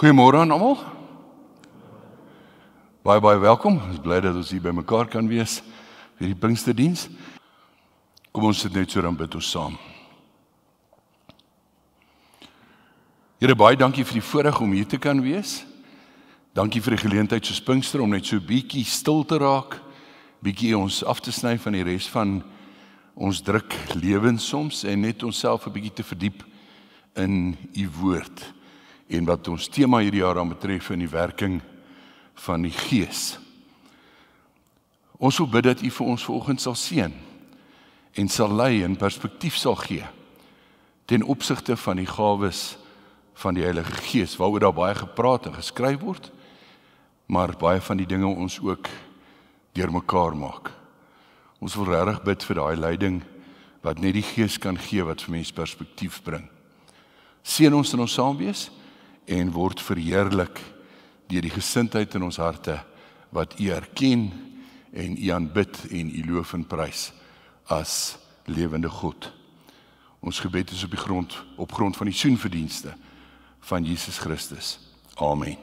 Goeiemôre aan almal. Baie welkom. Ons is bly dat ons hier by mekaar kan wees vir die Pinksterdiens. Kom ons sit net so dan bid ons saam. Here, baie dankie vir die voorreg om hier te kan wees. Dankie vir die geleentheid soos Pinkster om net so bietjie stil te raak, bietjie ons af te sny van die res van ons druk lewens soms en net onsself 'n bietjie te verdiep in u woord. En wat ons tema hierdie jaar aan betref in die werking van die Gees. Ons wil bid dat u vir ons vanoggend sal seën en sal lei en perspektief sal gee ten opsigte van die gawes van die Heilige Gees, waaroor daar baie gepraat en geskryf word, maar baie van die dinge ons ook deurmekaar maak. Ons wil regtig bid vir daai leiding wat net die Gees kan gee wat vir mense perspektief bring. Seën ons in ons saamwees en word verheerlik deur die gesindheid in ons harte wat u erken en u aanbid en u loof en prys as lewende God. Ons gebed is op grond van die soenverdienste van Jesus Christus. Amen.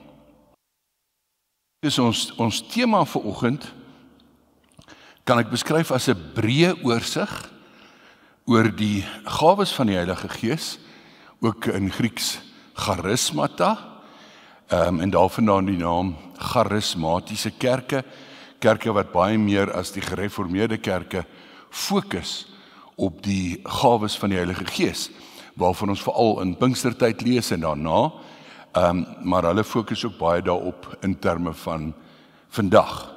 Dis ons tema vir oggend kan ek beskryf as 'n breë oorsig oor die gawes van die Heilige Gees, ook in Grieks charismata, en daarvandaan die naam charismatiese kerke wat baie meer as die gereformeerde kerke fokus op die gawes van die Heilige Gees, waarvan ons veral in Pinkstertyd lees en daarna, maar hulle fokus ook baie daarop in terme van vandag.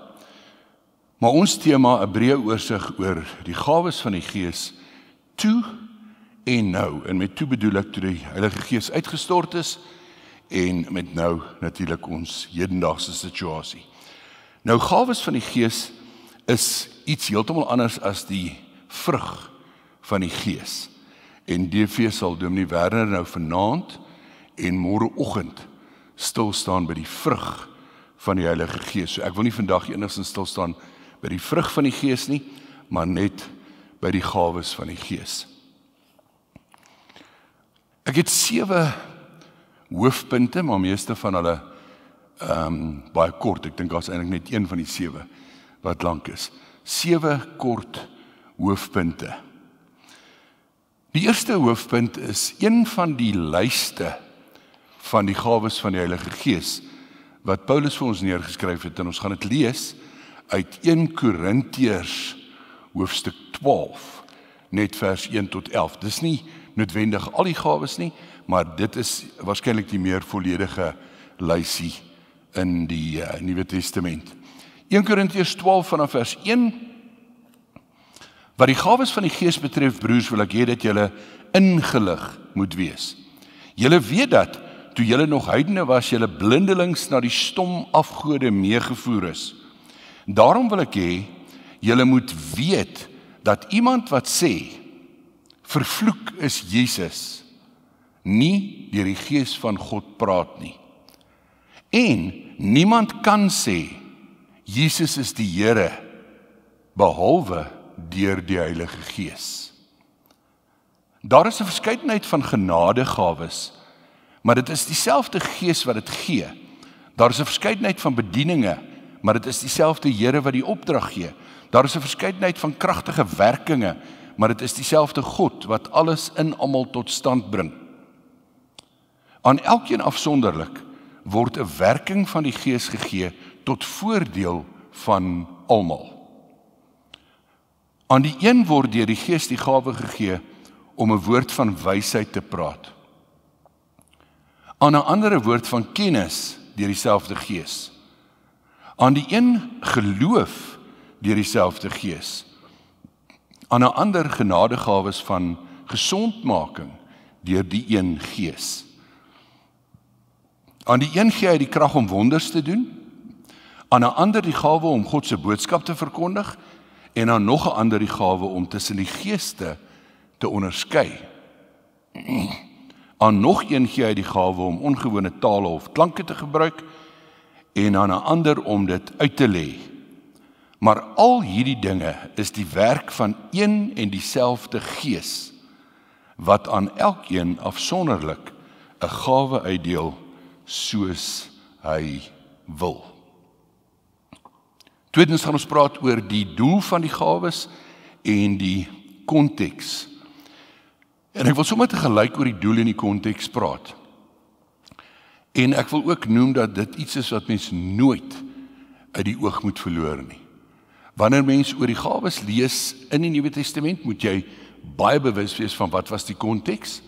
Maar ons tema, 'n breë oorsig oor die gawes van die Gees, toe en nou, en met toe bedoel ek toe die Heilige Gees uitgestort is, en met nou natuurlik ons hedendaagse situasie. Nou, gawes van die Gees is iets heeltemal anders as die vrug van die Gees. En DV sal Dominee Werner nou vanaand en môreoggend stil staan by die vrug van die Heilige Gees. So ek wil nie vandag enigstens stil staan by die vrug van die Gees nie, maar net by die gawes van die Gees. Ek het 7 hoofpunte, maar meeste van hulle baie kort. Ek dink daar's eintlik net een van die 7 wat lank is. 7 kort hoofpunte. Die eerste hoofpunt is een van die lyste van die gawes van die Heilige Gees wat Paulus vir ons neergeskryf het, en ons gaan dit lees uit 1 Korintiërs hoofstuk 12, net vers 1 tot 11. Dis nie noodwendig al die gawes nie, maar dit is waarskynlik die meer volledige lysie in die Nuwe Testament. 1 Korintiërs 12 vanaf vers 1. Wat die gawes van die Gees betref, broers, wil ek hê dat julle ingelig moet wees. Julle weet dat, toe julle nog heidene was, julle blindelings na die stom afgode meegevoer is. Daarom wil ek hê, julle moet weet, dat iemand wat sê, vervloek is Jesus, nie deur die Gees van God praat nie. En niemand kan sê, Jesus is die Here, behalwe deur die Heilige Gees. Daar is 'n verskeidenheid van genadegawes, maar dit is dieselfde Gees wat dit gee. Daar is 'n verskeidenheid van bedieninge, maar dit is dieselfde Here wat die opdrag gee. Daar is 'n verskeidenheid van kragtige werkinge, maar dit is dieselfde God wat alles in almal tot stand bring. Aan elkeen afsonderlik word 'n werking van die Gees gegee tot voordeel van almal. Aan die een word deur die Gees die gawe gegee om 'n woord van wysheid te praat. Aan 'n ander 'n woord van kennis deur dieselfde Gees. Aan die een geloof deur dieselfde Gees. Aan 'n ander genadegawes van gesondmaking deur die een Gees. Aan die een gee hy die krag om wonders te doen, aan 'n ander die gawe om God se boodskap te verkondig, en aan nog 'n ander die gawe om tussen die geeste te onderskei. Aan nog een gee hy die gawe om ongewone tale of klanke te gebruik, en aan 'n ander om dit uit te lê. Maar al hierdie dinge is die werk van een en dieselfde Gees, wat aan elkeen afsonderlik 'n gawe uitdeel soos hy wil. Tweedens gaan ons praat oor die doel van die gawes en die konteks. En ek wil sommer tegelyk oor die doel en die konteks praat. En ek wil ook noem dat dit iets is wat mens nooit uit die oog moet verloor nie. Wanneer mens oor die gawes lees in die Nuwe Testament, moet jy baie bewus wees van wat was die konteks.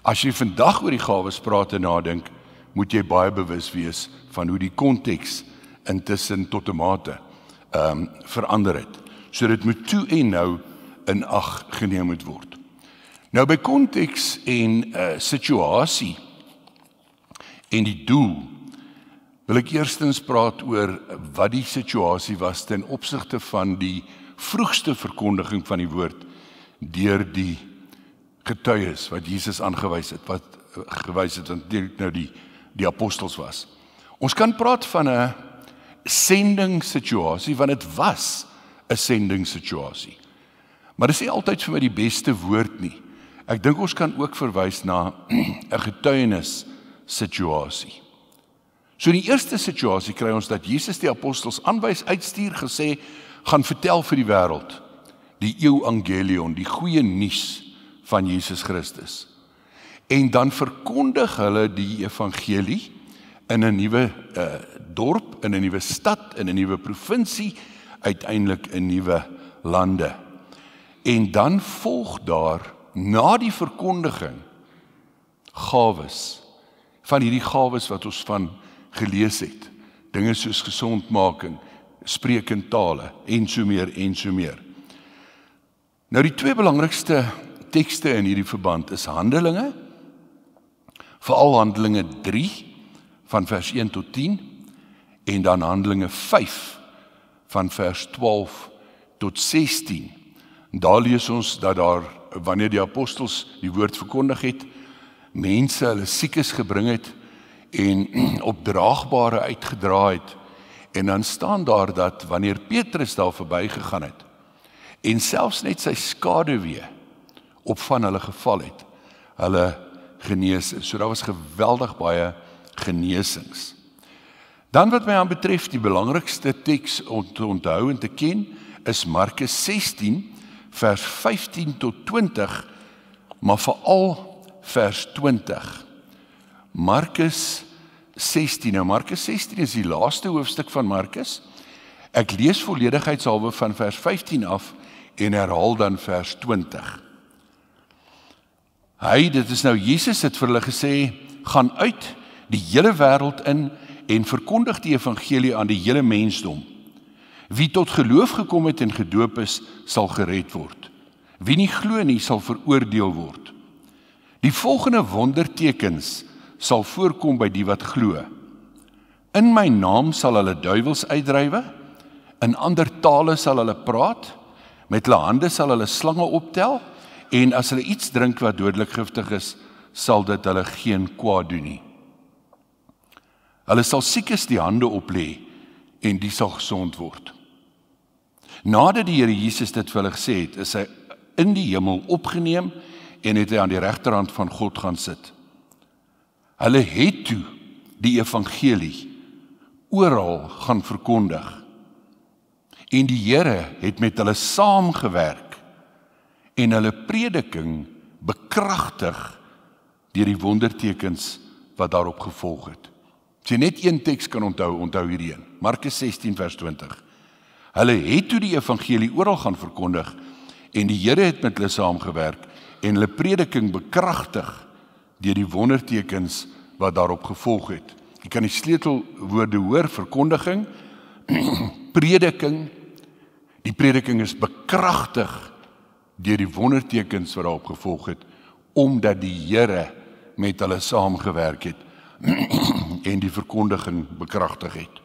As jy vandag oor die gawes praat en nadink, moet jy baie bewus wees van hoe die konteks intussen tot 'n mate verander het. So dit moet toe en nou in ag geneem moet word. Nou by konteks en situasie en die doel, wil ek eerstens praat oor wat die situasie was ten opsigte van die vroegste verkondiging van die woord deur die getuies wat Jesus aangewys het, wat gewys het want dit nou die apostels was. Ons kan praat van 'n sendingssituasie, want dit was 'n sendingssituasie. Maar dit is nie altyd vir my die beste woord nie. Ek dink ons kan ook verwys na 'n getuienissituasie. So in die eerste situasie kry ons dat Jesus die apostels aanwys, uitstuur, gesê, gaan vertel vir die wêreld die evangelion, die goeie nuus van Jesus Christus. En dan verkondig hulle die evangelie in 'n nuwe dorp, in 'n nuwe stad, in 'n nuwe provinsie, uiteindelik in nuwe lande. En dan volg daar na die verkondiging gawes, van hierdie gawes wat ons van gelees het. Dinge soos gesondmaking, spreek in tale en so meer en so meer. Nou die twee belangrikste tekste in hierdie verband is Handelinge, veral Handelinge 3 van vers 1 tot 10 en dan Handelinge 5 van vers 12 tot 16. Daar lees ons dat daar, wanneer die apostels die woord verkondig het, mense hulle siekes gebring het en opdraagbare uitgedra het. En dan staan daar dat wanneer Petrus daar verby gegaan het en selfs net sy skaduwee op van hulle geval het, hulle genees is. So daar was geweldig baie genesings. Dan wat my aan betref, die belangrikste teks om te onthou en te ken, is Markus 16, vers 15 tot 20, maar veral vers 20. Markus 16, nou Markus 16 is die laaste hoofstuk van Markus. Ek lees volledigheidshalwe van vers 15 af en herhaal dan vers 20. Dit is nou Jesus het vir hulle gesê, gaan uit die hele wêreld in en verkondig die evangelie aan die hele mensdom. Wie tot geloof gekom het en gedoop is, sal gered word. Wie nie glo nie, sal veroordeel word. Die volgende wondertekens sal voorkom by die wat glo. In my naam sal hulle duiwels uitdrywe, in ander tale sal hulle praat, met hulle hande sal hulle slange optel, en as hulle iets drink wat dodelik giftig is, sal dit hulle geen kwaad doen nie. Hulle sal siekes die hande oplê, en die sal gesond word. Nadat die Here Jesus dit vir hulle gesê het, is hy in die hemel opgeneem, en het hy aan die regterhand van God gaan sit. Hulle het toe die evangelie oral gaan verkondig. En die Here het met hulle saamgewerk en hulle prediking bekragtig deur die wondertekens wat daarop gevolg het. As jy net een teks kan onthou hierdie een. Markus 16 vers 20. Hulle het toe die evangelie oral gaan verkondig en die Here het met hulle saamgewerk en hulle prediking bekragtig deur die wondertekens wat daarop gevolg het. Jy kan die sleutelwoorde hoor, verkondiging, prediking. Die prediking is bekragtig deur die wondertekens wat daarop gevolg het, omdat die Here met hulle saamgewerk het en die verkondiging bekragtig het.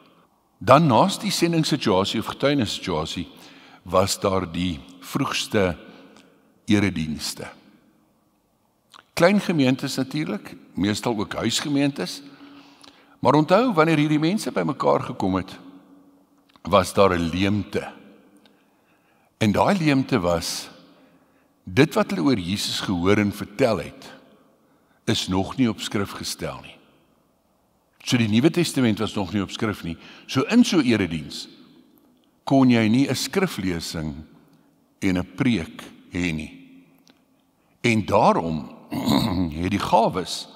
Dan naas die sendingssituasie of getuienissituasie was daar die vroegste eredienste. Klein gemeentes natuurlik, meestal ook huisgemeentes. Maar onthou, wanneer hierdie mense bymekaar gekom het, was daar 'n leemte. En daai leemte was, dit wat hulle oor Jesus gehoor en vertel het, is nog nie op skrif gestel nie. So die Nuwe Testament was nog nie op skrif nie. So in so erediens kon jy nie 'n skriflesing en 'n preek hê nie. En daarom het die gawes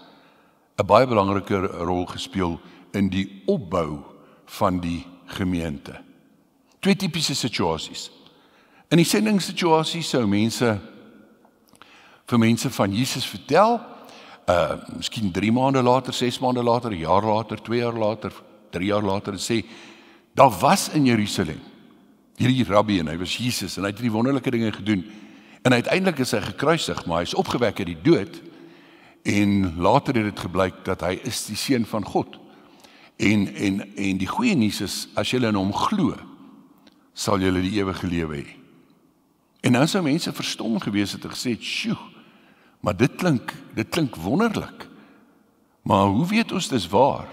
'n baie belangrike rol gespeel in die opbou van die gemeente. Twee tipiese situasies. In die sendingssituasie sou mense vir mense van Jesus vertel, miskien 3 maande later, 6 maande later, 'n jaar later, 2 jaar later, 3 jaar later, en sê, daar was in Jerusalem hierdie rabbi en hy was Jesus en hy het die wonderlike dinge gedoen en uiteindelik is hy gekruisig, maar hy is opgewek uit die dood en later het dit gebleik dat hy is die seun van God. En die goeie nuus is, as julle in hom glo, sal julle die ewige lewe hê. En nou sou mense verstom gewees het en gesê, "Sjoe, maar dit klink wonderlik. Maar hoe weet ons dis waar?"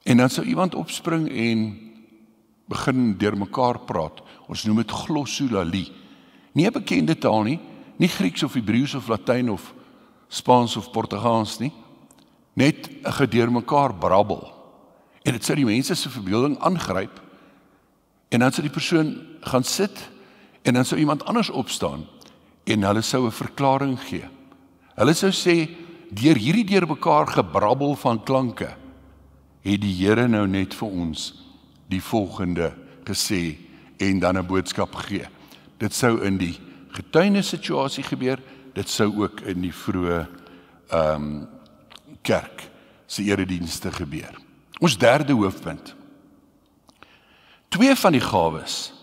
En dan sou iemand opspring en begin deur mekaar praat. Ons noem dit glossolalie. Nie 'n bekende taal nie, nie Grieks of Hebreëus of Latyn of Spaans of Portugees nie. Net 'n gedeur mekaar brabbel. En dit sou die mense se verbeelding aangryp. En dan sou die persoon gaan sit en dan sou iemand anders opstaan en hulle sou 'n verklaring gee. Hulle sou sê, deur hierdie deur mekaar gebrabbel van klanke, het die Here nou net vir ons die volgende gesê en dan 'n boodskap gegee. Dit sou in die getuienissituasie gebeur, dit sou ook in die vroeë kerk se eredienste gebeur. Ons derde hoofpunt. 2 van die gawes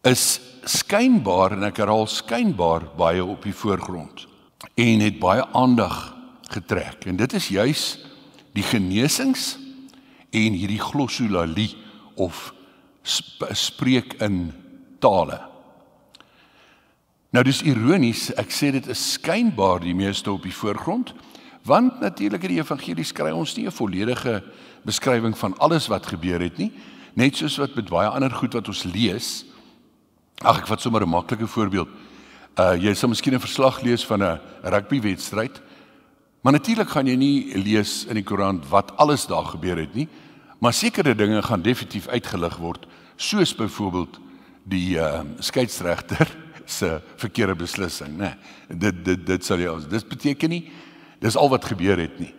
is skynbaar, en ek herhaal skynbaar, baie op die voorgrond en het baie aandag getrek. En dit is juis die genesings en hierdie glossolalie of spreek in tale. Nou dis ironies, ek sê dit is skynbaar die meeste op die voorgrond, want natuurlik in die evangelie skryf ons nie 'n volledige beskrywing van alles wat gebeur het nie, net soos wat met baie ander goed wat ons lees. Ek vat sommer 'n maklike voorbeeld. Jy sal miskien 'n verslag lees van 'n rugbywedstryd, maar natuurlik gaan jy nie lees in die koerant wat alles daar gebeur het nie, maar sekere dinge gaan definitief uitgelig word, soos byvoorbeeld die skeieregter se verkeerde beslissing, né? Dit sal jy dit beteken nie dis al wat gebeur het nie.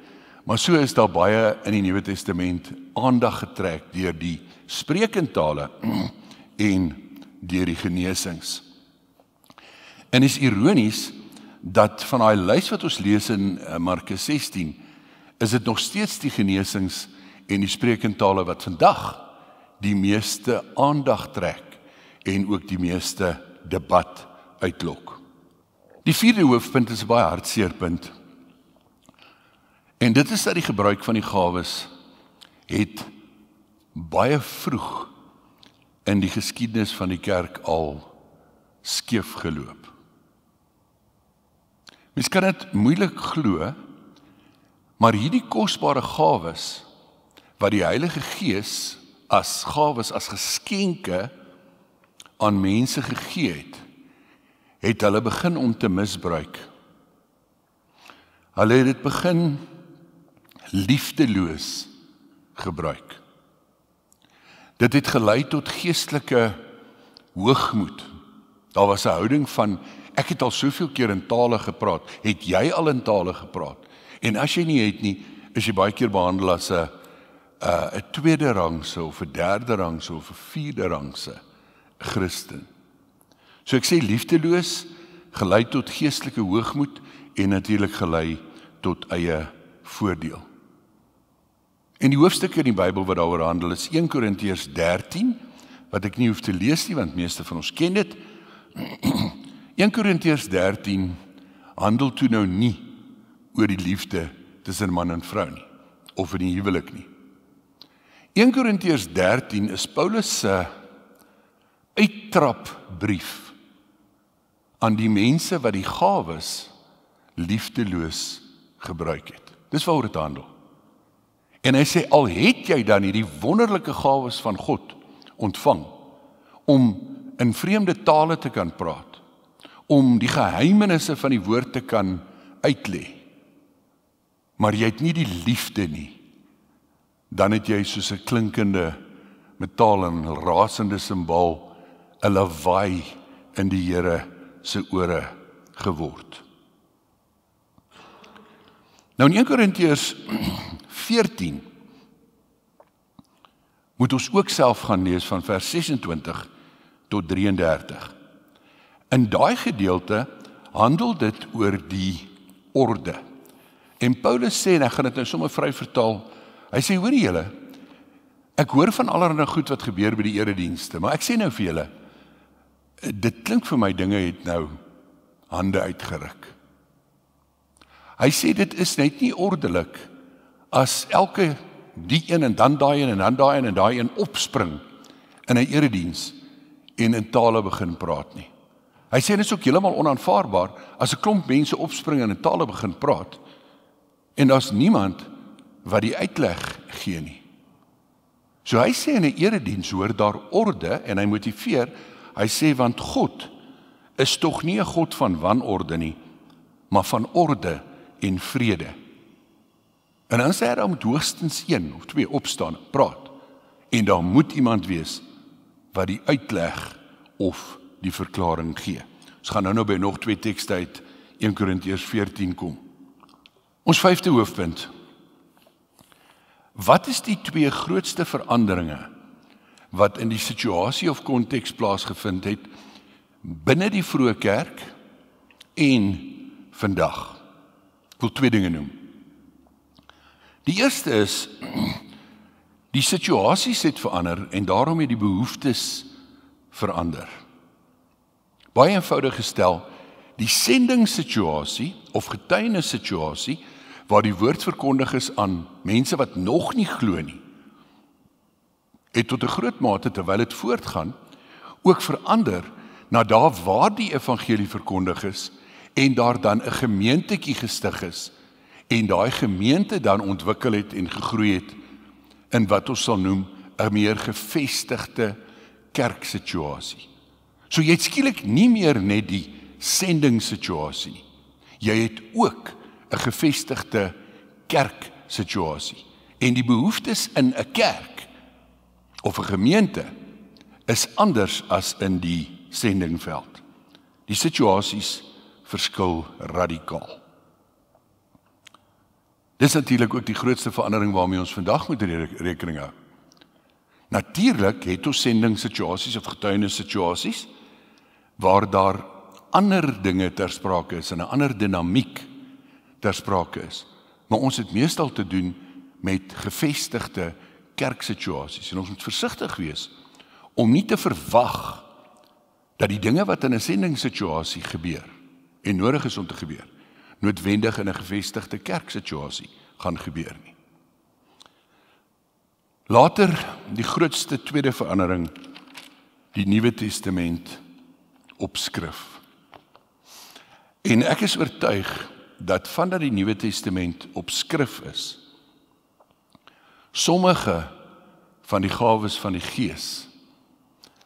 Maar so is daar baie in die Nuwe Testament aandag getrek deur die spreekentale en deur die genesings. En is ironies dat van daai lys wat ons lees in Markus 16, is dit nog steeds die genesings en die spreekentale wat vandag die meeste aandag trek en ook die meeste debat uitlok. Die vierde hoofpunt is 'n baie hartseer punt. En dit is dat die gebruik van die gawes het baie vroeg in die geskiedenis van die kerk al skeef geloop. Mens kan dit moeilik glo, maar hierdie kosbare gawes wat die Heilige Gees as gawes, as geskenke aan mense gegee het hulle begin om te misbruik. Hulle het dit begin liefdeloos gebruik. Dit het gelei tot geestelike hoogmoed. Daar was 'n houding van, ek het al soveel keer in tale gepraat, het jy al in tale gepraat? En as jy nie het nie, is jy baie keer behandel as 'n tweede rangse of 'n derde rangse of 'n vierde rangse Christen. So ek sê liefdeloos, gelei tot geestelike hoogmoed en natuurlik gelei tot eie voordeel. En die hoofstukke in die Bybel wat daaroor handel is 1 Korintiërs 13, wat ek nie hoef te lees nie, want meeste van ons ken dit. 1 Korintiërs 13 handel toe nou nie oor die liefde tussen man en vrou nie, of in die huwelik nie. 1 Korintiërs 13 is Paulus se uittrapbrief aan die mense wat die gawes liefdeloos gebruik het. Dis waaroor dit handel. En hy sê, al het jy dan hierdie wonderlike gawes van God ontvang, om in vreemde tale te kan praat, om die geheimenisse van die woord te kan uitlê. maar jy het nie die liefde nie, dan het jy soos 'n klinkende metaal en 'n rasende simbaal, 'n lawaai in die Here se ore geword. Nou in 1 Korintiërs 14 moet ons ook self gaan lees van vers 26 tot 33. In daai gedeelte handel dit oor die orde. En Paulus sê, en ek gaan dit nou sommer vry vertaal, hy sê, hoor julle, ek hoor van allerlei goed wat gebeur by die eredienste, maar ek sê nou vir julle, dit klink vir my dinge het nou hande uitgeruk. Hy sê dit is net nie ordelik as elke die een en dan daai een en dan daai een en daai een opspring in 'n erediens en in tale begin praat nie. Hy sê dit is ook heeltemal onaanvaarbaar as 'n klomp mense opspring en in tale begin praat en daar's niemand wat die uitleg gee nie. So hy sê in 'n erediens hoor daar orde en hy motiveer, hy sê want God is tog nie 'n God van wanorde nie, maar van orde en vrede. En dan sê hy daar moet hoogstens 1 of 2 opstaan en praat. En daar moet iemand wees wat die uitleg of die verklaring gee. Ons gaan nou by nog 2 tekste uit 1 Korintiërs 14 kom. Ons 5de hoofpunt. Wat is die 2 grootste veranderinge wat in die situasie of konteks plaasgevind het binne die vroeë kerk en vandag? Ek wil 2 dinge noem. Die eerste is, die situasies het verander en daarom het die behoeftes verander. Baie eenvoudig gestel, die sendingssituasie of getuienissituasie waar die woord verkondig is aan mense wat nog nie glo nie, het tot 'n groot mate terwyl dit voortgaan ook verander na daar waar die evangelie verkondig is en daar dan 'n gemeentetjie gestig is en daai gemeente dan ontwikkel het en gegroei het in wat ons sal noem 'n meer gevestigde kerksituasie. So jy het skielik nie meer net die sendingssituasie nie. Jy het ook 'n gevestigde kerksituasie. En die behoeftes in 'n kerk of 'n gemeente is anders as in die sendingveld. Die situasies verskil radikaal. Dis natuurlik ook die grootste verandering waarmee ons vandag moet rekening hou. Natuurlik het ons sendingssituasies of getuienissituasies waar daar ander dinge ter sprake is en 'n ander dinamiek ter sprake is. Maar ons het meestal te doen met gevestigde kerksituasies en ons moet versigtig wees om nie te verwag dat die dinge wat in 'n sendingssituasie gebeur en nodig is om te gebeur, noodwendig in 'n gevestigde kerksituasie gaan gebeur nie. Later, die grootste tweede verandering, die Nuwe Testament op skrif. En ek is oortuig dat vandat die Nuwe Testament op skrif is, sommige van die gawes van die Gees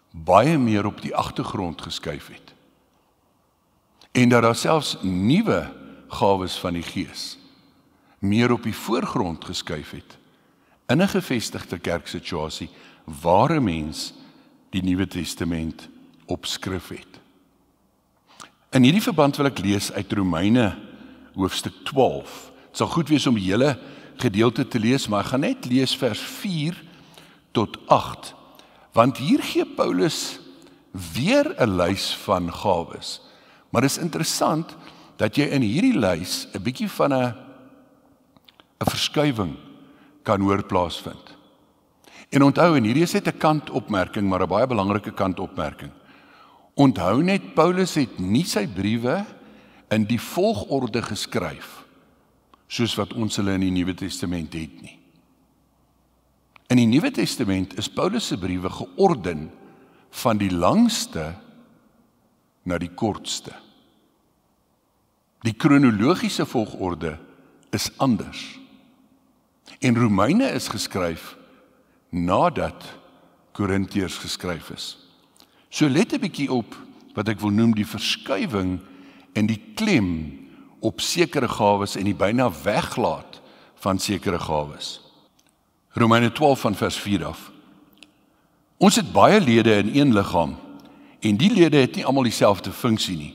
baie meer op die agtergrond geskuif het. En dat daar selfs nuwe gawes van die Gees meer op die voorgrond geskuif het in 'n gevestigde kerksituasie waar 'n mens die Nuwe Testament op skrif het. In hierdie verband wil ek lees uit Romeine hoofstuk 12. Het sal goed wees om die hele gedeelte te lees, maar ek gaan net lees vers 4 tot 8, want hier gee Paulus weer 'n lys van gawes. Maar dit is interessant dat jy in hierdie lys 'n bietjie van 'n verskuiwing kan hoor plaasvind. En onthou, en hierdie is net 'n kantopmerking, maar 'n baie belangrike kantopmerking. Onthou net, Paulus het nie sy briewe in die volgorde geskryf soos wat ons hulle in die Nuwe Testament het nie. In die Nuwe Testament is Paulus se briewe georden van die langste na die kortste. Die kronologiese volgorde is anders. En Romeine is geskryf nadat Korintiërs geskryf is. So let 'n bietjie op wat ek wil noem die verskuiwing en die klem op sekere gawes en die byna weglaat van sekere gawes. Romeine 12 van vers 4 af. Ons het baie lede in een liggaam, en die lede het nie almal dieselfde funksie nie.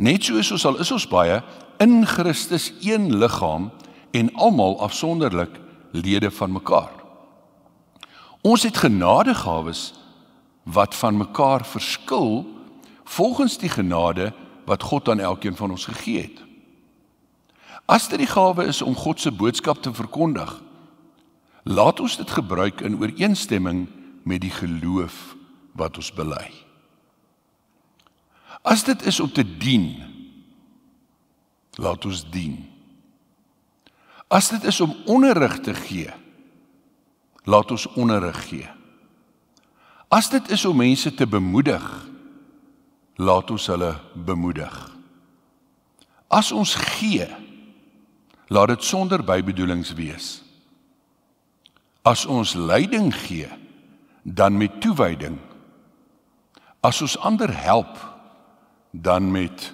Net soos al is ons baie, in Christus een liggaam, en almal afsonderlik lede van mekaar. Ons het genadegawes wat van mekaar verskil, volgens die genade wat God aan elkeen van ons gegee het. As dit die gawe is om God se boodskap te verkondig, laat ons dit gebruik in ooreenstemming met die geloof wat ons bely. As dit is om te dien, laat ons dien. As dit is om onderrig te gee, laat ons onderrig gee. As dit is om mense te bemoedig, laat ons hulle bemoedig. As ons gee, laat dit sonder bybedoelings wees. As ons leiding gee, dan met toewyding. As ons ander help, dan met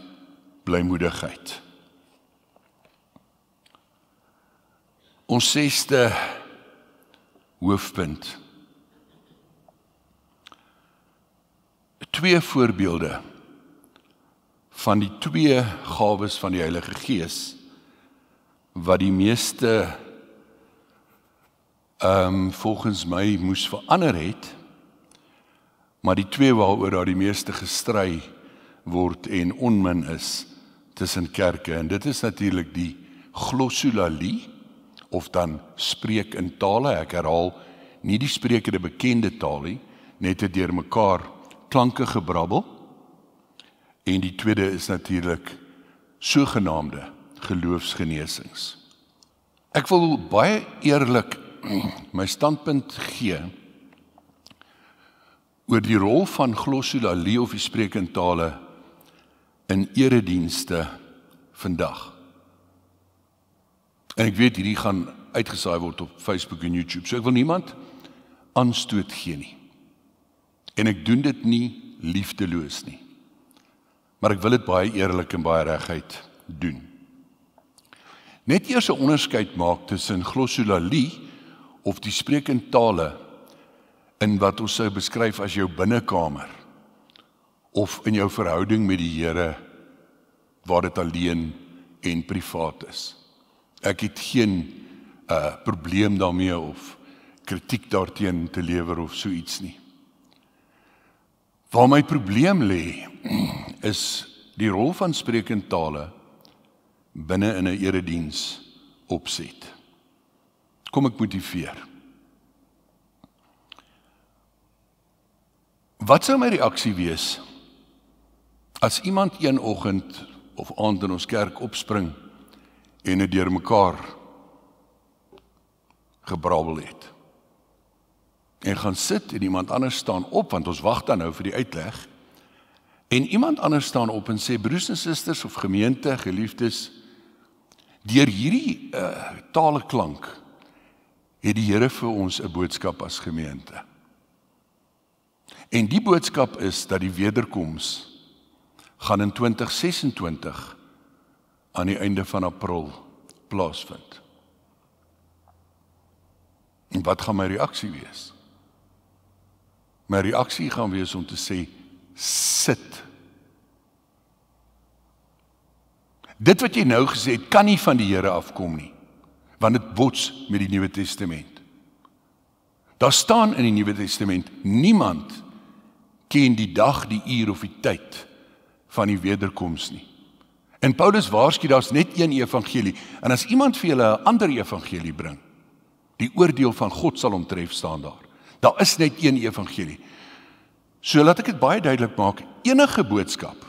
blymoedigheid. Ons 6de hoofpunt. 2 voorbeelde van die 2 gawes van die Heilige Gees wat die meeste volgens my moes verander het, maar die 2 waaroor daar die meeste gestry word en onmin is tussen kerke, en dit is natuurlik die glossolalie, of dan spreek in tale. Ek herhaal, nie die spreek in 'n bekende taal nie, net 'n deur mekaar klanke gebrabbel, en die tweede is natuurlik sogenaamde geloofsgenesings. Ek wil baie eerlik my standpunt gee oor die rol van glossolalie of die spreek in tale in eredienste vandag. En ek weet hierdie gaan uitgesaai word op Facebook en YouTube, so ek wil niemand aanstoot gee nie. En ek doen dit nie liefdeloos nie. Maar ek wil dit baie eerlik en baie reguit doen. Net eers 'n onderskeid maak tussen glossolalie of die spreek in tale in wat ons sou beskryf as jou binnekamer of in jou verhouding met die Here waar dit alleen en privaat is. Ek het geen probleem daarmee of kritiek daarteen te lewer of so iets nie. Waar my probleem lê, is die rol van spreek in tale binne in 'n erediens opset. Kom ek motiveer. Wat sou my reaksie wees as iemand een oggend of aand in ons kerk opspring en het deur mekaar gebrabbel het en gaan sit en iemand anders staan op, want ons wag dan nou vir die uitleg, en iemand anders staan op en sê, broers en susters of gemeente, geliefdes, deur hierdie taleklank het die Here vir ons 'n boodskap as gemeente. En die boodskap is dat die wederkoms gaan in 2026 aan die einde van April plaasvind. En wat gaan my reaksie wees? My reaksie gaan wees om te sê, sit. Dit wat jy nou gesê het, kan nie van die Here afkom nie, want dit bots met die Nuwe Testament. Daar staan in die Nuwe Testament, niemand ken die dag, die uur of die tyd van die wederkoms nie. En Paulus waarsku, daar's net een evangelie, en as iemand vir julle 'n ander evangelie bring, die oordeel van God sal hom tref, staan daar. Daar is net een evangelie. So laat ek dit baie duidelik maak, enige boodskap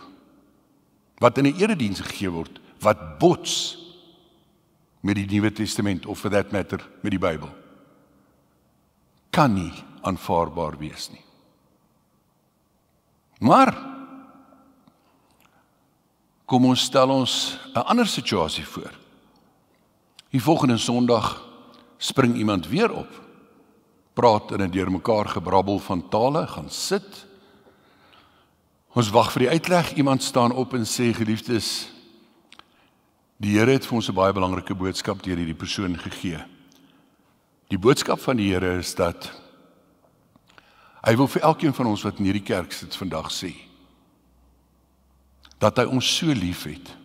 wat in 'n erediens gegee word, wat bots met die Nuwe Testament, of for that matter, met die Bybel, kan nie aanvaarbaar wees nie. Maar, kom ons stel ons 'n ander situasie voor. Die volgende Sondag spring iemand weer op, praat in 'n deurmekaar gebrabbel van tale, gaan sit. Ons wag vir die uitleg, iemand staan op en sê, geliefdes, Die Here het vir ons 'n baie belangrike boodskap deur hierdie persoon gegee. Die boodskap van die Here is dat hy wil vir elkeen van ons wat in hierdie kerk sit vandag sê, dat hy ons so lief het,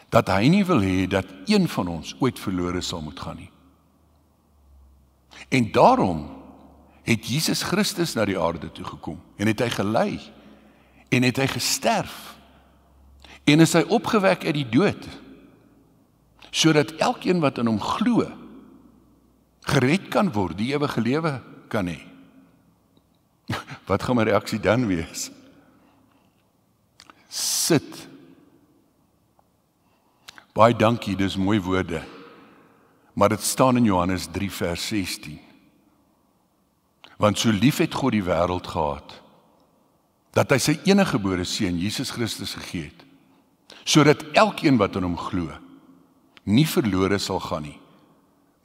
dat hy nie wil hê dat een van ons ooit verlore sal moet gaan nie. En daarom het Jesus Christus na die aarde toe gekom, en het hy gelei, en het hy gesterf, en is hy opgewek uit die dood, sodat elkeen wat in hom glo, gered kan word, die ewige lewe kan hê. Wat gaan my reaksie dan wees? Sit. Baie dankie, dis mooi woorde, maar dit staan in Johannes 3 vers 16. Want so lief het God die wêreld gehad, dat hy sy eniggebore seun Jesus Christus gegee het, sodat elkeen wat in hom glo, nie verlore sal gaan nie,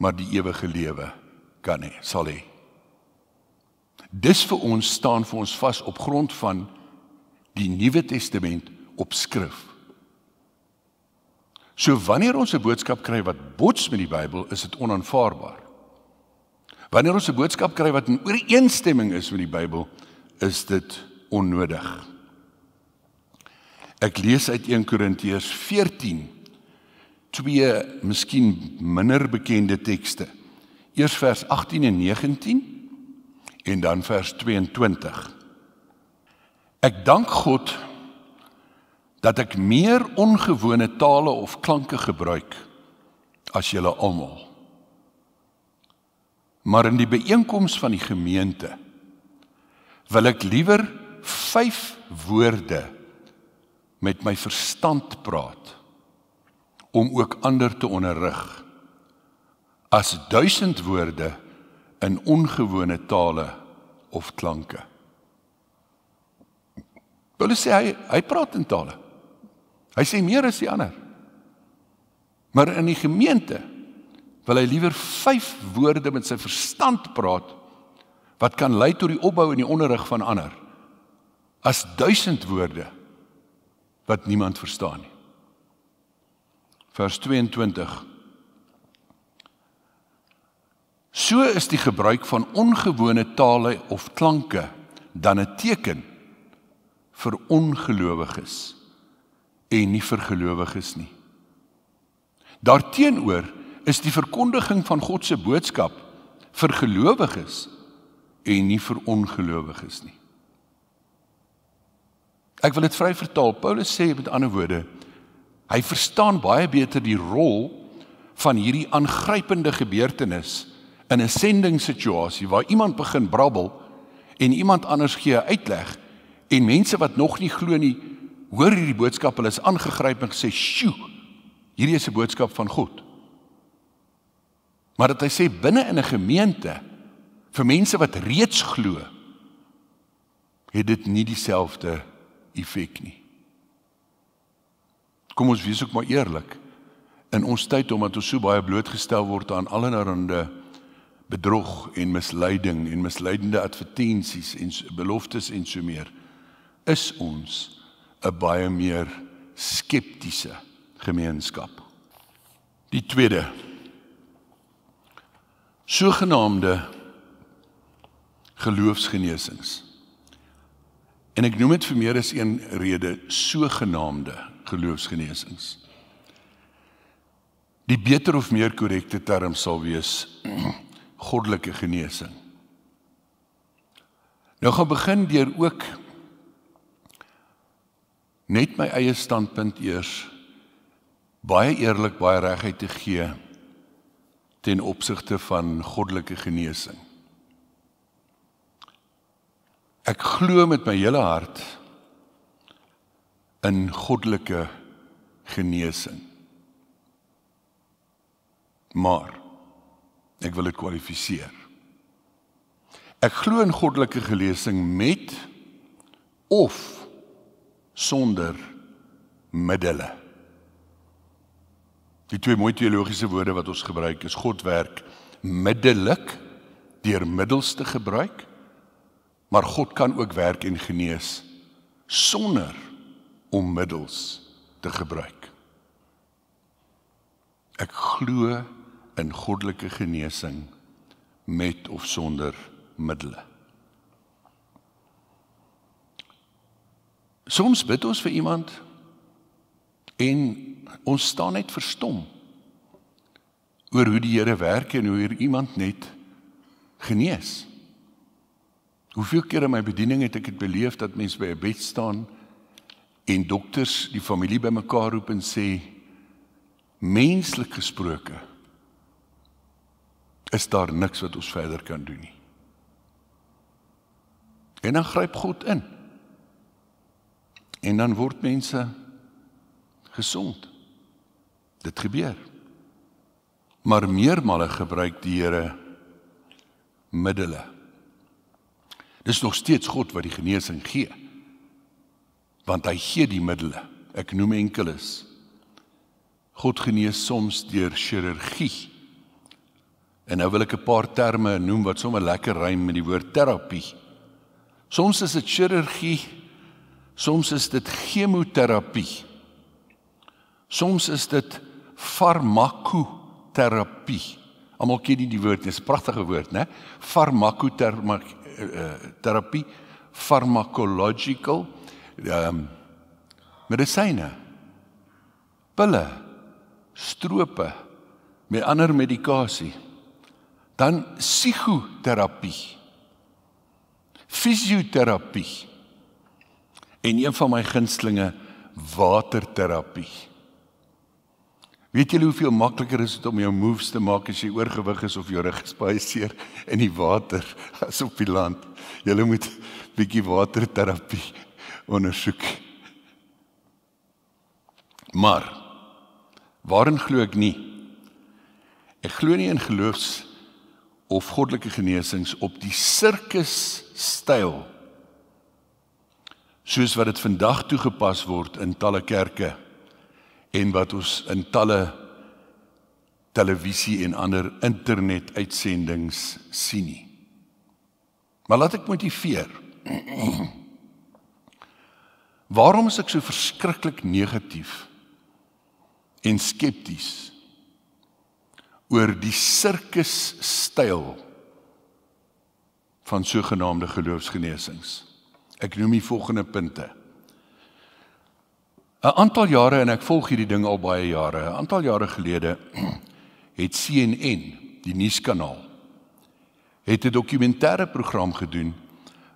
maar die ewige lewe kan hê, sal hê. Dis vir ons staan vir ons vas op grond van die Nuwe Testament op skrif. So wanneer ons 'n boodskap kry wat bots met die Bybel, is dit onaanvaarbaar. Wanneer ons 'n boodskap kry wat in ooreenstemming is met die Bybel, is dit onnodig. Ek lees uit 1 Korintiërs 14, twee miskien minder bekende tekste. Eers vers 18 en 19 en dan vers 22. Ek dank God dat ek meer ongewone tale of klanke gebruik as julle almal. Maar in die byeenkoms van die gemeente wil ek liewer 5 woorde met my verstand praat, om ook ander te onderrig, as 1000 woorde in ongewone tale of klanke. Paulus sê hy praat in tale. Hy sê meer as die ander. Maar in die gemeente wil hy liewer 5 woorde met sy verstand praat, wat kan lei tot die opbou en die onderrig van ander, as 1000 woorde wat niemand verstaan nie. Vers 22. So is die gebruik van ongewone tale of klanke dan 'n teken vir ongelowiges en nie vir gelowiges nie. Daarteenoor is die verkondiging van God se boodskap vir gelowiges en nie vir ongelowiges nie. Ek wil dit vry vertaal. Paulus sê met ander woorde, hy verstaan baie beter die rol van hierdie aangrypende gebeurtenis in 'n sendingssituasie waar iemand begin brabbel en iemand anders gee 'n uitleg en mense wat nog nie glo nie, hoor hierdie boodskap, hulle is aangegryp en gesê, "Sjoe, hierdie is 'n boodskap van God." Maar dat hy sê binne in 'n gemeente vir mense wat reeds glo, het dit nie dieselfde effek nie. Kom ons wees ook maar eerlik. In ons tyd, omdat ons so baie blootgestel word aan allerlei bedrog en misleiding en misleidende advertensies en beloftes en so meer, is ons 'n baie meer skeptiese gemeenskap. Die tweede, sogenaamde geloofsgenesings. En ek noem dit vir meer as een rede, sogenaamde geloofsgenesings. Die beter of meer korrekte term sal wees goddelike genesing. Nou gaan begin deur ook net my eie standpunt eers baie eerlik, baie reguit te gee ten opsigte van goddelike genesing. Ek glo met my hele hart in goddelike genesing. Maar ek wil dit kwalifiseer. Ek glo in goddelike genesing met of sonder middele. Die twee mooi teologiese woorde wat ons gebruik is, God werk middelik deur middels te gebruik, maar God kan ook werk en genees sonder om middels te gebruik. glo in goddelike genesing met of sonder middele. Soms bid ons vir iemand en ons staan net verstom oor hoe die Here werk en hoe hier iemand net genees. Hoeveel keer in my bediening het ek het beleef dat mense by 'n bed staan en dokters die familie bymekaar roep en sê, menslik gesproke, is daar niks wat ons verder kan doen nie. En dan gryp God in. En dan word mense gesond. Dit gebeur. Maar meermale gebruik die Here middele. Dis nog steeds God wat die genesing gee. Want hy gee die middele. Ek noem enkeles. God genees soms deur chirurgie. En nou wil ek 'n paar terme noem wat sommer lekker rym met die woord terapie. Soms is dit chirurgie, soms is dit chemoterapie. Soms is dit farmakoterapie. Almal ken nie die woord, dit is 'n pragtige woord, né? Farmakoterapie, pharmacological, medisyne, pille, strope, met ander medikasie. Dan psigoterapie, fisioterapie, en een van my gunstelinge, waterterapie. Weet julle hoeveel makliker is dit om jou moves te maak as jy oorgewig is of jou rug is baie seer in die water as op die land? Julle moet bietjie waterterapie ondersoek. Maar, waarin glo ek nie? Ek glo nie in geloofs of goddelike genesings op die sirkustyl, soos wat dit vandag toegepas word in talle kerke, en wat ons in talle televisie en ander internet-uitsendings sien nie. Maar laat ek motiveer. Waarom is ek so verskriklik negatief en skepties oor die sirkustyl van sogenaamde geloofsgenesings? Ek noem die volgende punte. 'n aantal jare, en ek volg hierdie ding al baie jare, 'n aantal jare gelede het CNN, die nuuskanaal, het 'n dokumentêre program gedoen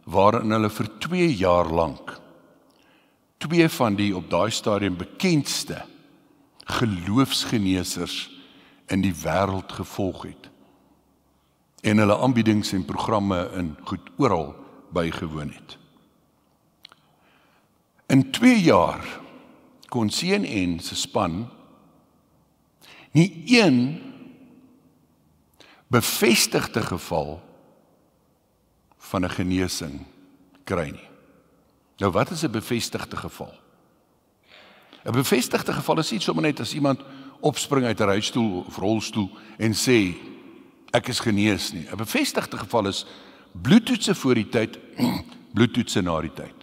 waarin hulle vir 2 jaar lank 2 van die op daai stadium bekendste geloofsgenesers in die wêreld gevolg het. En hulle aanbiedings en programme in goed oral bygewoon het. In 2 jaar kon CNN se span nie een bevestigde geval van 'n genesing kry nie. Nou wat is 'n bevestigde geval? 'n Bevestigde geval is iets sommer net as iemand opspring uit 'n rolstoel of rolstoel en sê ek is genees nie. 'n Bevestigde geval is bloedtoetse voor die tyd, bloedtoetse na die tyd.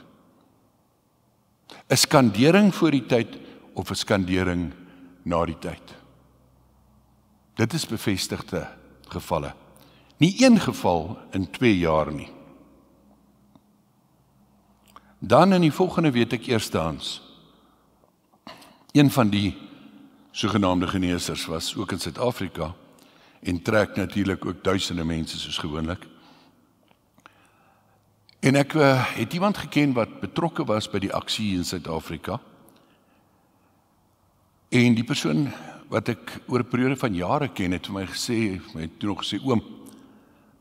'n Skandering voor die tyd of 'n skandering na die tyd. Dit is bevestigde gevalle. Nie een geval in 2 jaar nie. Dan in die volgende weet ek eerstehands, een van die sogenaamde genesers was ook in Suid-Afrika en trek natuurlik ook duisende mense soos gewoonlik. En ek het iemand geken wat betrokke was by die aksie in Suid-Afrika. En die persoon wat ek oor 'n periode van jare ken het vir my gesê, het toe nog gesê,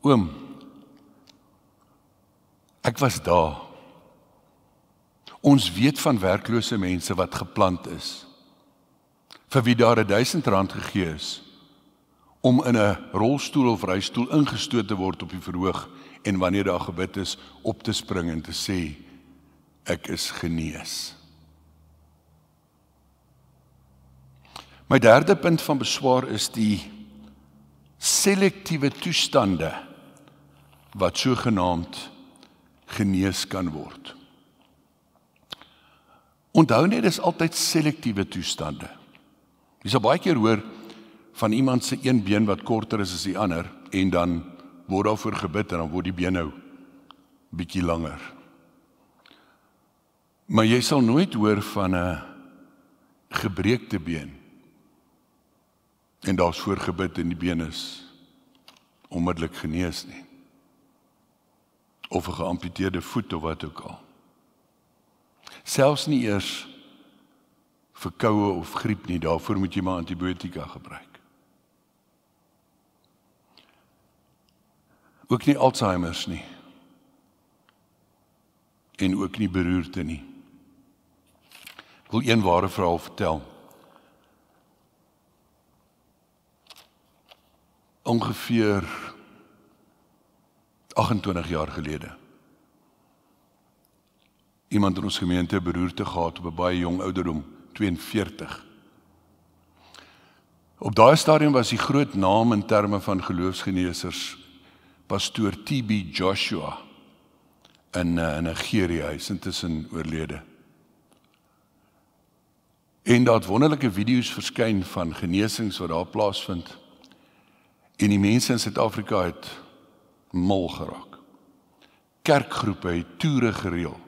oom, ek was daar. Ons weet van werklose mense wat geplant is, vir wie daar R1000 gegee is, om in 'n rolstoel of reistoel ingestoot te word op die verhoog, en wanneer daar gebid is, op te spring en te sê, ek is genees. My derde punt van beswaar is die selektiewe toestande wat sogenaamd genees kan word. Onthou net, dis altyd selektiewe toestande. Jy sal baie keer hoor van iemand se een been wat korter is as die ander, en dan word daarvoor gebid, en dan word die been nou bietjie langer. Maar jy sal nooit hoor van 'n gebreekte been, en daar's voor gebid en die been is onmiddellik genees nie. Of 'n geamputeerde voet of wat ook al. Selfs nie eers vir koue of griep nie, daarvoor moet jy maar antibiotika gebruik. Ook nie Alzheimer's nie. En ook nie beroerte nie. Ek wil een ware verhaal vertel. Ongeveer 28 jaar gelede. Iemand in ons gemeente beroerte gehad op 'n baie jong ouderdom, 42. Op daai stadium was die groot naam in terme van geloofsgeneesers pastoor TB Joshua in Nigeria, hy is intussen oorlede. En daar het wonderlike video's verskyn van genesings wat daar plaasvind. En die mense in Suid-Afrika het mal geraak. Kerkgroepe het toere gereël.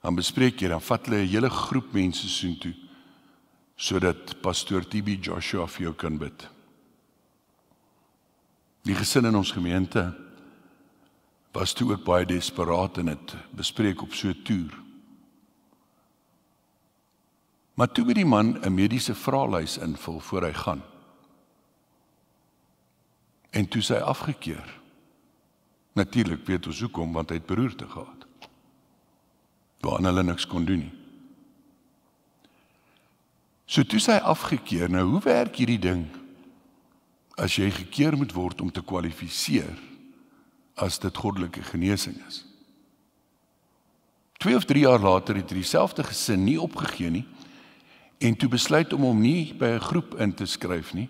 Dan bespreek jy, dan vat hulle 'n hele groep mense soontoe, sodat pastoor TB Joshua vir jou kan bid. Die gesin in ons gemeente was toe ook baie desperaat en het bespreek op so 'n toer. Maar toe moet die man 'n mediese vraelys invul voor hy gaan. En toe sy afgekeur. Natuurlik weet ons hoekom, want hy het beroerte gehad. Waaraan hulle niks kon doen nie. So toe sy afgekeur, nou hoe werk hierdie ding, as jy gekeer moet word om te kwalifiseer, as dit goddelike genesing is? 2 of 3 jaar later het dieselfde gesin nie opgegee nie, en toe besluit om hom nie by 'n groep in te skryf nie,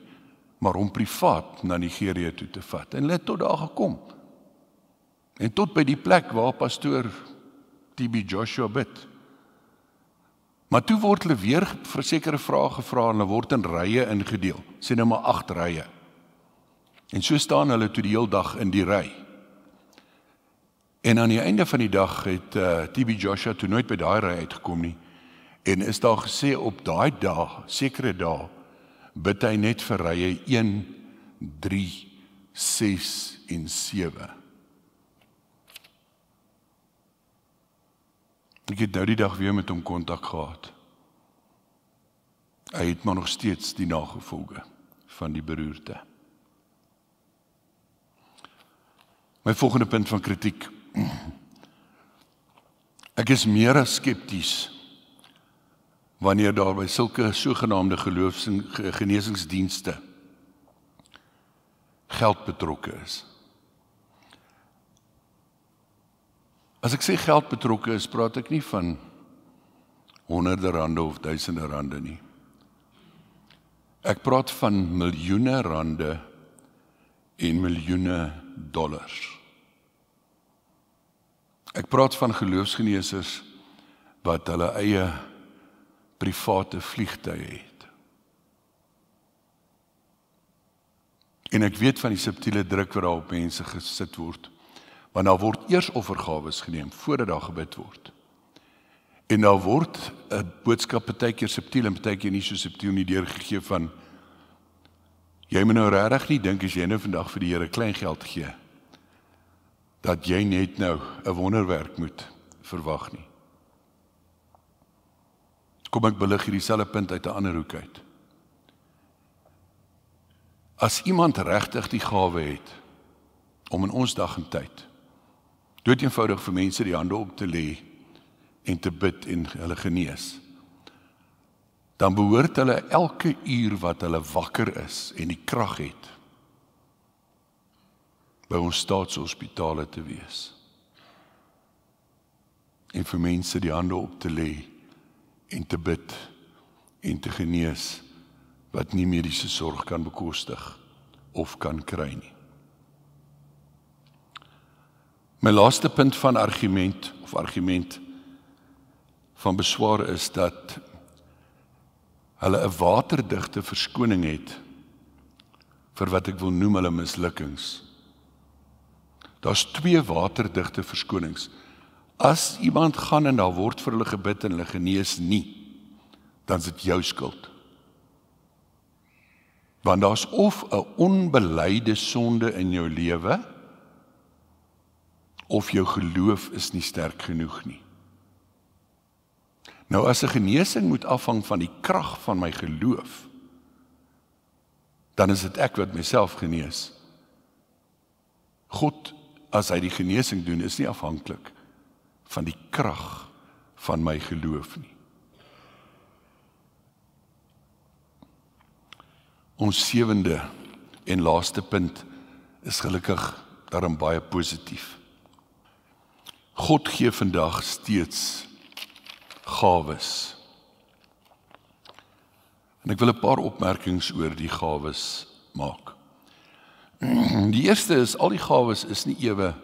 maar om privaat na Nigeria toe te vat. En hulle het tot daar gekom. En tot by die plek waar pastoor TB Joshua bid. Maar toe word hulle weer vir sekere vrae gevra, en hulle word in rye ingedeel. Sê nou maar 8 rye. En so staan hulle toe die heel dag in die ry. En aan die einde van die dag het TB Joshua toe nooit by daai ry uitgekom nie. En is daar gesê op daai dae, sekere dae, bid hy net vir rye 1, 3, 6 en 7. Ek het nou die dag weer met hom kontak gehad. Hy het maar nog steeds die nagevolge van die beroerte. My volgende punt van kritiek. Ek is meer as skepties wanneer daar by sulke sogenaamde geneesingsdienste geld betrokke is. As ek sê geld betrokke is, praat ek nie van honderde rande of duisende rande nie. Ek praat van miljoene rande en miljoene dollars. Ek praat van geloofsgeneesers wat hulle eie private vliegtuie het. En ek weet van die subtiele druk wat daar op mense gesit word, want daar word eers offergawes geneem voordat daar gebid word. En daar word 'n boodskap partykeer subtiel en partykeer nie so subtiel nie deurgegee van jy moet nou regtig nie dink as jy nou vandag vir die Here klein geld gee dat jy net nou 'n wonderwerk moet verwag nie. Kom ek belig hierdie selfe punt uit 'n ander hoek uit. As iemand regtig die gawe het om in ons dag en tyd doodeenvoudig vir mense die hande op te lê en te bid en hulle genees, dan behoort hulle elke uur wat hulle wakker is en die krag het, by ons staatshospitale te wees. En vir mense die hande op te lê en te bid en te genees wat nie mediese sorg kan bekostig of kan kry nie. My laaste punt van argument van beswaar is dat hulle 'n waterdigte verskoning het vir wat ek wil noem hulle mislukkings. Daar's 2 waterdigte verskonings. As iemand gaan en daar word vir hulle gebid en hulle genees nie, dan is dit jou skuld. Want daar's of 'n onbelyde sonde in jou lewe, of jou geloof is nie sterk genoeg nie. Nou as 'n genesing moet afhang van die krag van my geloof, dan is dit ek wat myself genees. God, as hy die genesing doen, is nie afhanklik van die krag van my geloof nie. Ons 7de en laaste punt is gelukkig daarom baie positief. God gee vandag steeds gawes. En ek wil 'n paar opmerkings oor die gawes maak. Die eerste is, al die gawes is nie ewe,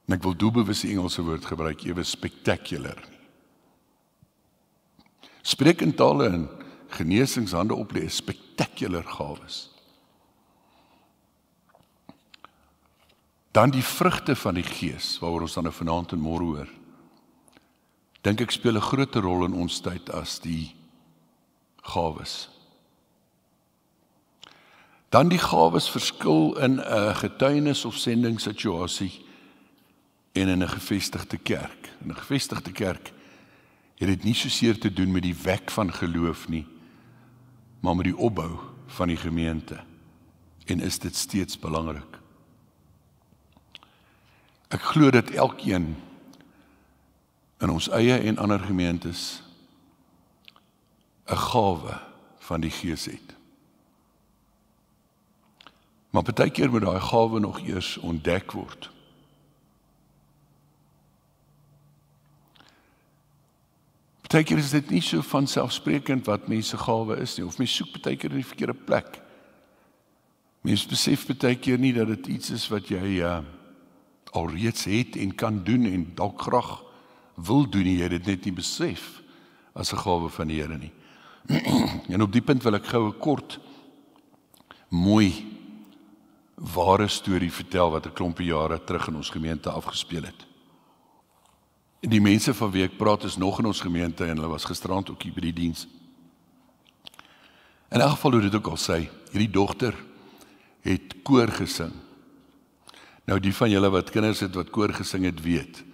en ek wil doelbewus die Engelse woord gebruik, ewe spectacular nie. Spreek in tale en genesings hande oplê is spectacular gawes. Dan die vrugte van die Gees, waaroor ons dan nou vanaand en môre hoor, dink ek speel 'n groter rol in ons tyd as die gawes. Dan die gawes verskil in 'n getuienis of sendingssituasie en in 'n gevestigde kerk. In 'n gevestigde kerk het dit nie soseer te doen met die wek van geloof nie, maar met die opbou van die gemeente. En is dit steeds belangrik? Ek glo dat elkeen in ons eie en ander gemeentes 'n gawe van die Gees het. Maar partykeer moet daai gawe nog eers ontdek word. Partykeer is dit nie so vanselfsprekend wat mense gawe is nie, of mens soek partykeer in die verkeerde plek. Mens besef partykeer nie dat dit iets is wat jy alreeds het en kan doen en dalk graag wil doen, jy het dit net nie besef as 'n gawe van die Here nie. En op die punt wil ek gou 'n kort, mooi, ware storie vertel wat 'n klompie jare terug in ons gemeente afgespeel het. En die mense van wie ek praat is nog in ons gemeente en hulle was gisterand ook hier by die diens. In elk geval, hoe dit ook al sê, hierdie dogter het koor gesing. Nou die van julle wat kinders het wat koor gesing het, weet,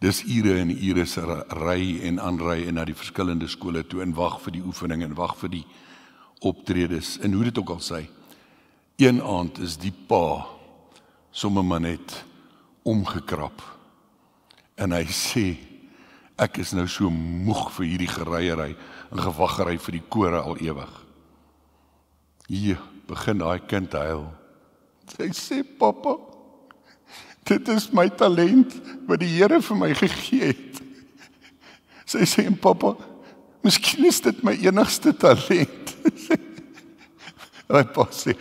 dis ure en ure se ry en aanry en na die verskillende skole toe en wag vir die oefening en wag vir die optredes. En hoe dit ook al sê, een aand is die pa sommer maar net omgekrap. En hy sê, ek is nou so moeg vir hierdie gereiery en gewaggery vir die kore al ewig. Hier begin daai kind huil. Sy sê, papa, dit is my talent wat die Here vir my gegee het. Sy sê, en papa, miskien is dit my enigste talent. My pa sê,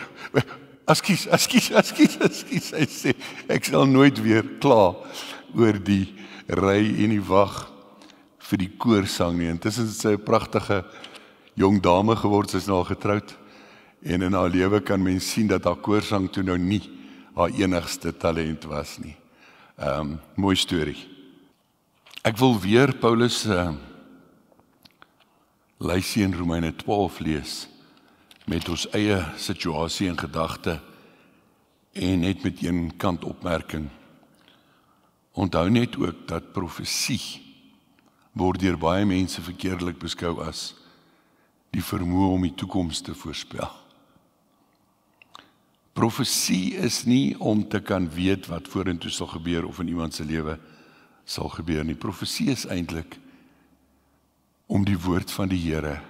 Askies, hy sê, ek sal nooit weer kla oor die ry en die wag vir die koorsang nie. Intussen is sy 'n pragtige jong dame geword, sy is nou al getroud, en in haar lewe kan mens sien dat haar koorsang toe nou nie haar enigste talent was nie. Mooi storie. Ek wil weer Paulus lysie in Romeine 12 lees, met ons eie situasie en gedagte, en net met een kant opmerking. Onthou net ook dat profesie word deur baie mense verkeerdelik beskou as die vermoë om die toekoms te voorspel. Profesie is nie om te kan weet wat vorentoe sal gebeur of in iemand se lewe sal gebeur nie. Profesie is eintlik om die woord van die Here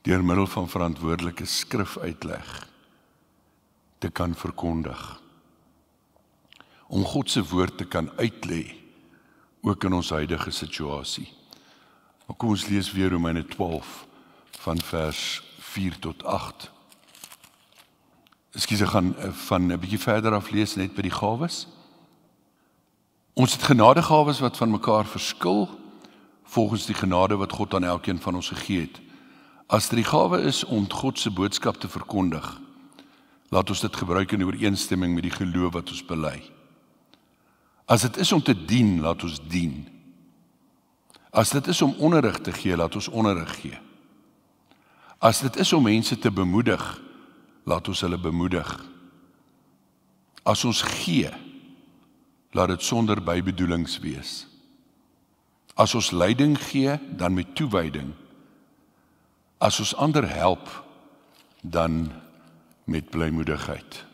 deur middel van verantwoordelike skrifuitleg te kan verkondig. Om God se woord te kan uitlê, ook in ons huidige situasie. Maar kom ons lees weer Romeine 12 van vers 4 tot 8. Ek gaan van 'n bietjie verder af lees net by die gawes. Ons het genadegawes wat van mekaar verskil volgens die genade wat God aan elkeen van ons gegee het. As dit die gawe is om God se boodskap te verkondig, laat ons dit gebruik in ooreenstemming met die geloof wat ons bely. As dit is om te dien, laat ons dien. As dit is om onderrig te gee, laat ons onderrig gee. As dit is om mense te bemoedig, laat ons hulle bemoedig. As ons gee, laat dit sonder bybedoelings wees. As ons leiding gee, dan met toewyding. As ons ander help, dan met blymoedigheid.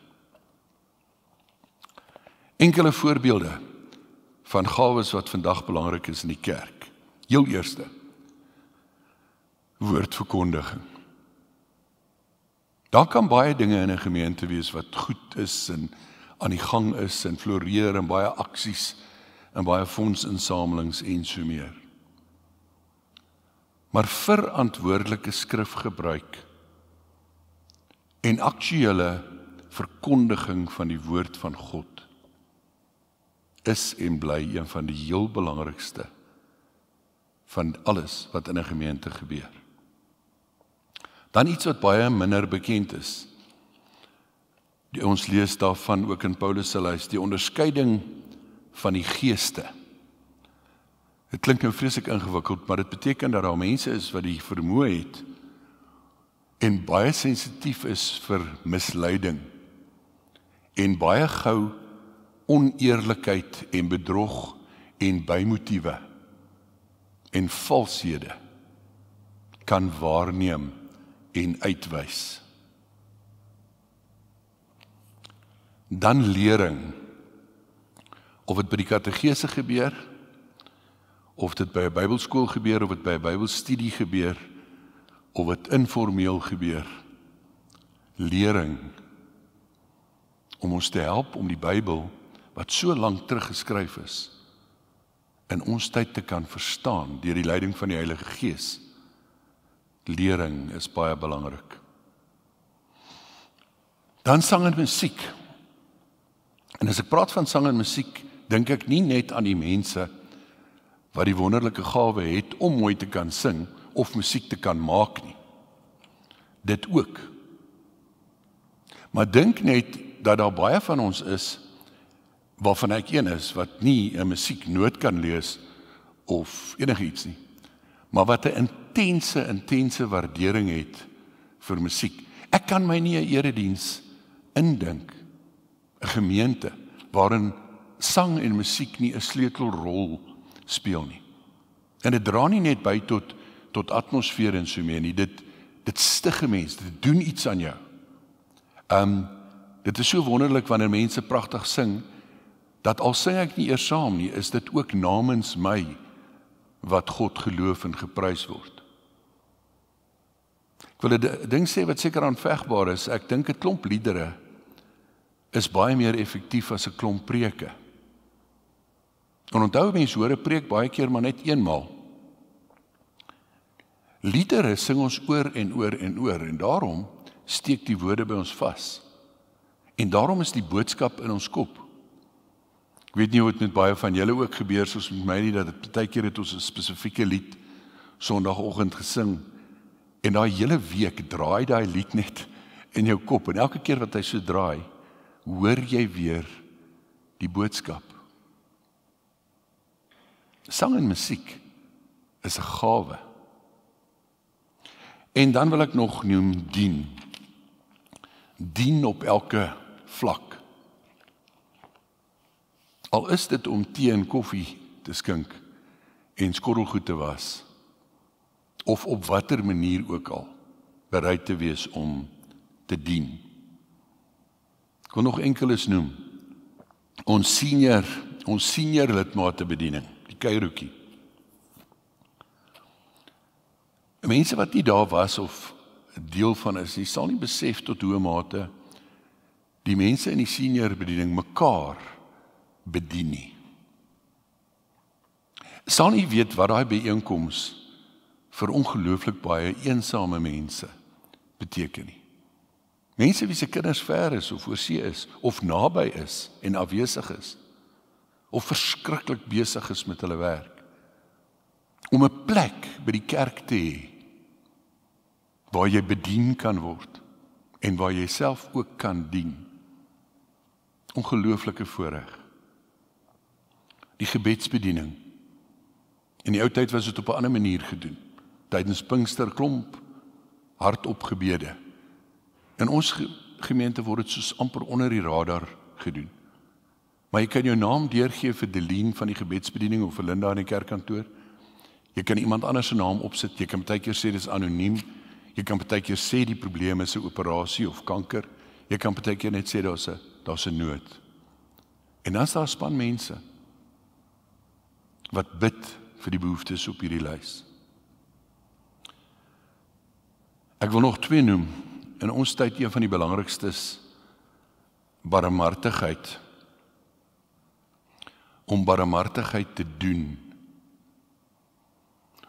Enkele voorbeelde van gawes wat vandag belangrik is in die kerk. Heel eerste, woordverkondiging. Daar kan baie dinge in 'n gemeente wees wat goed is en aan die gang is en floreer en baie aksies en baie fondsinsamelings en so meer. Maar verantwoordelike skrifgebruik en aktuele verkondiging van die woord van God is en bly een van die heel belangrikste van alles wat in 'n gemeente gebeur. Dan iets wat baie minder bekend is. Ons lees daarvan ook in Paulus se lys, die onderskeiding van die geeste. Dit klink nou vreeslik ingewikkeld, maar dit beteken dat daar mense is wat die vermoë het en baie sensitief is vir misleiding en baie gou oneerlikheid en bedrog en bymotiewe en valshede kan waarneem en uitwys. Dan lering, of dit by die katedese gebeur, of dit by 'n Bybelskool gebeur, of dit by 'n Bybelstudie gebeur, of dit informeel gebeur. Lering, om ons te help om die Bybel, wat so lank teruggeskryf is, in ons tyd te kan verstaan, deur die leiding van die Heilige Gees. Lering is baie belangrik. Dan sang en musiek. En as ek praat van sang en musiek, dink ek nie net aan die mense wat die wonderlike gawe het om mooi te kan sing of musiek te kan maak nie. Dit ook. Maar dink net dat daar baie van ons is, waarvan ek een is, wat nie 'n musieknoot kan lees of enigiets nie, maar wat 'n intense waardering het vir musiek. Ek kan my nie 'n erediens indink, 'n gemeente waarin sang en musiek nie 'n sleutelrol speel nie. En dit dra nie net by tot atmosfeer en so meer nie, dit stig 'n mens, dit doen iets aan jou. Dit is so wonderlik wanneer mense pragtig sing, dat al sing ek nie eers saam nie, is dit ook namens my wat God geloof en geprys word. Ek wil 'n ding sê wat seker aanvegbaar is, ek dink 'n klomp liedere is baie meer effektief as 'n klomp preke. En onthou, mense hoor 'n preek baie keer maar net eenmaal. Liedere sing ons oor en oor en oor, en daarom steek die woorde by ons vas. En daarom is die boodskap in ons kop. Ek weet nie hoe dit met baie van julle ook gebeur, soos met my nie, dat dit baie keer het ons 'n spesifieke lied Sondagoggend gesing, en daai hele week draai daai lied net in jou kop, en elke keer wat hy so draai, hoor jy weer die boodskap. Sang en musiek is 'n gawe. En dan wil ek nog noem dien. Dien op elke vlak. Al is dit om tee en koffie te skink en skottelgoed te was, of op watter manier ook al, bereid te wees om te dien. Ek wil nog enkeles noem. Ons senior lidmate bediening, die kuierhoekie. Mense wat nie daar was of 'n deel van is, die sal nie besef tot hoe mate die mense in die senior bediening mekaar bedien nie. Sal nie weet wat daai byeenkoms vir ongelooflik baie eensame mense beteken nie. Mense wie se kinders ver is of oorsee is, of naby is en afwesig is, of verskriklik besig is met hulle werk, om 'n plek by die kerk te hê, waar jy bedien kan word, en waar jy self ook kan dien. Ongelooflike voorreg. Die gebedsbediening. In die ou tyd was dit op 'n ander manier gedoen. Tydens Pinkster klomp hardop gebede. In ons gemeente word dit soos amper onder die radar gedoen. Maar jy kan jou naam deurgee vir Delien van die gebedsbediening of vir Linda in die kerkkantoor. Jy kan iemand anders se naam opsit. Jy kan partykeer sê dis anoniem. Jy kan partykeer sê die probleem is 'n operasie of kanker. Jy kan partykeer net sê daar's 'n nood. En dan is daar 'n span mense wat bid vir die behoeftes op hierdie lys. Ek wil nog 2 noem. In ons tyd een van die belangrikstes, barmhartigheid. Om barmhartigheid te doen.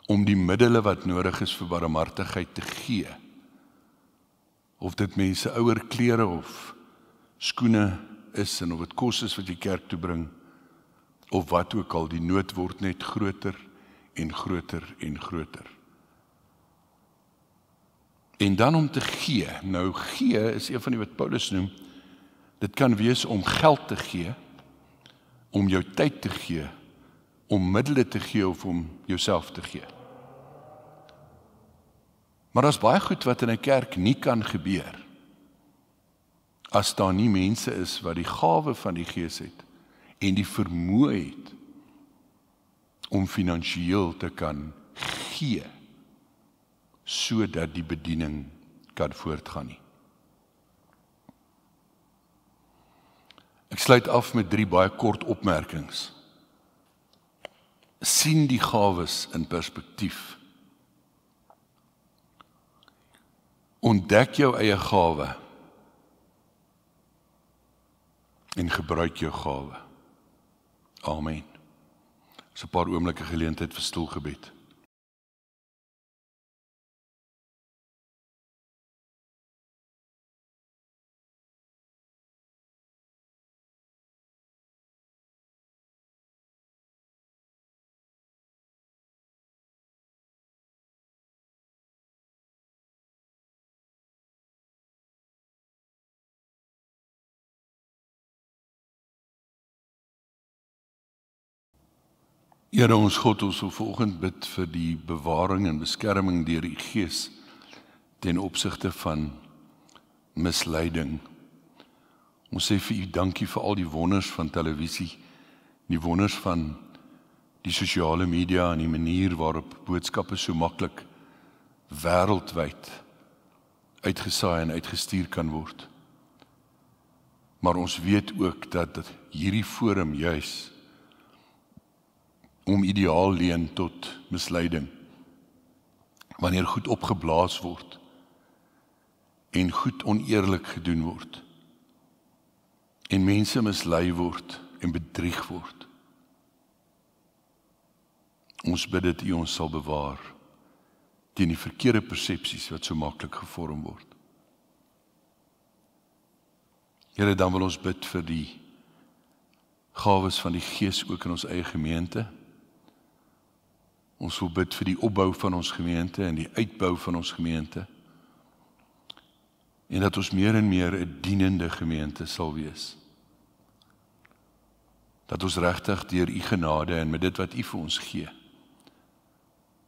Om die middele wat nodig is vir barmhartigheid te gee. Of dit mense ouer klere of skoene is en of dit kos is wat jy kerk toe bring, of wat ook al, die nood word net groter en groter en groter. En dan om te gee. Nou gee is een van die wat Paulus noem, dit kan wees om geld te gee, om jou tyd te gee, om middele te gee of om jouself te gee. Maar daar's baie goed wat in 'n kerk nie kan gebeur, as daar nie mense is wat die gawe van die Gees het, en die vermoë het, om finansiëel te kan gee, sodat die bediening kan voortgaan nie. Ek sluit af met 3 baie kort opmerkings. Sien die gawes in perspektief. Ontdek jou eie gawe en gebruik jou gawe. Amen. Dis 'n paar oomblikke geleentheid vir stil gebed. Here ons God, ons wil vanoggend bid vir die bewaring en beskerming deur die Gees ten opsigte van misleiding. Ons sê vir U dankie vir al die wonders van televisie, die wonders van die sosiale media en die manier waarop boodskappe so maklik wêreldwyd uitgesaai en uitgestuur kan word. Maar ons weet ook dat hierdie forum juis om ideaal leen tot misleiding, wanneer goed opgeblaas word en goed oneerlik gedoen word en mense mislei word en bedrieg word. Ons bid dat U ons sal bewaar teen die verkeerde persepsies wat so maklik gevorm word. Here, dan wil ons bid vir die gawes van die Gees ook in ons eie gemeente. Ons wil bid vir die opbou van ons gemeente en die uitbou van ons gemeente. En dat ons meer en meer 'n dienende gemeente sal wees. Dat ons regtig deur U genade en met dit wat U vir ons gee,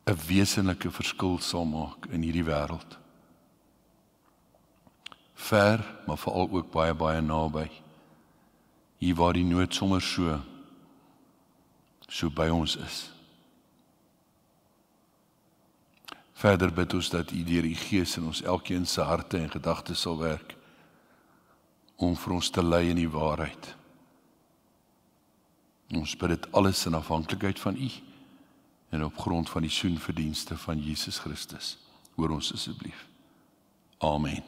'n wesenlike verskil sal maak in hierdie wêreld. Ver, maar veral ook baie, baie naby. Hier waar die nood sommer so by ons is. Verder bid ons dat U deur U Gees in ons elkeen se harte en gedagtes sal werk, om vir ons te lei in die waarheid. Ons bid dit alles in afhanklikheid van U, en op grond van die soenverdienste van Jesus Christus. Hoor ons asseblief. Amen.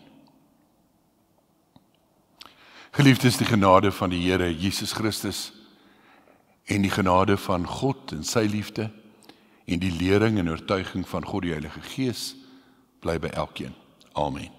Geliefdes, die genade van die Here Jesus Christus en die genade van God en sy liefde en die lering en oortuiging van God die Heilige Gees bly by elkeen. Amen.